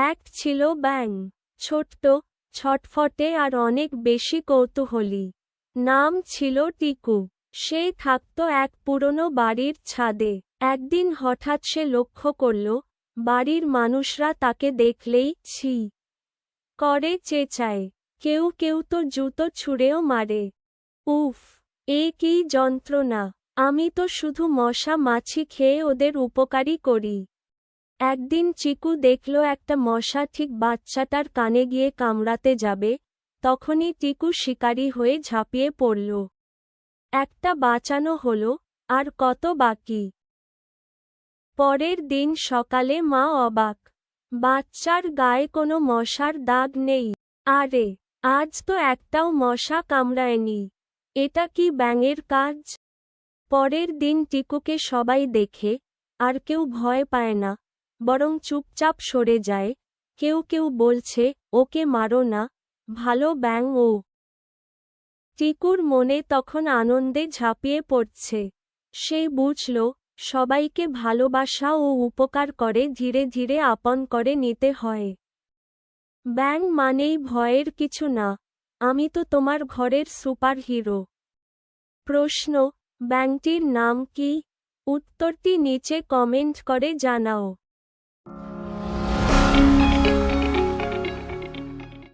এক ছিল ব্যাঙ, ছোট্ট, ছটফটে আর অনেক বেশি কৌতূহলী। নাম ছিল টিকু। সে থাকত এক পুরনো বাড়ির ছাদে। একদিন হঠাৎ সে লক্ষ্য করল, বাড়ির মানুষরা তাকে দেখলেই ছি করে চেঁচায়। কেউ কেউ তো জুতো ছুঁড়েও মারে। উফ, এ কী যন্ত্রণা! আমি তো শুধু মশা মাছি খেয়ে ওদের উপকারই করি। একদিন চিকু দেখল একটা মশা ঠিক বাচ্চাটার কানে গিয়ে কামড়াতে যাবে, তখনই টিকু শিকারী হয়ে ঝাঁপিয়ে পড়ল। একটা বাঁচানো হলো, আর কত বাকি। পরের দিন সকালে মা অবাক। বাচ্চার গায়ে কোনো মশার দাগ নেই। আরে, আজ তো একটাও মশা কামড়ায়নি। এটা কি ব্যাঙের কাজ? পরের দিন টিকুকে সবাই দেখে, আর কেউ ভয় পায় না, বরং চুপচাপ সরে যায়। কেউ কেউ বলছে, ওকে মারো না, ভালো ব্যাঙ ও। টিকুর মনে তখন আনন্দে ঝাঁপিয়ে পড়ছে। সে বুঝল, সবাইকে ভালোবাসা ও উপকার করে ধীরে ধীরে আপন করে নিতে হয়। ব্যাঙ মানেই ভয়ের কিছু না, আমি তো তোমার ঘরের সুপারহিরো। প্রশ্ন, ব্যাঙটির নাম কি? উত্তরটি নিচে কমেন্ট করে জানাও।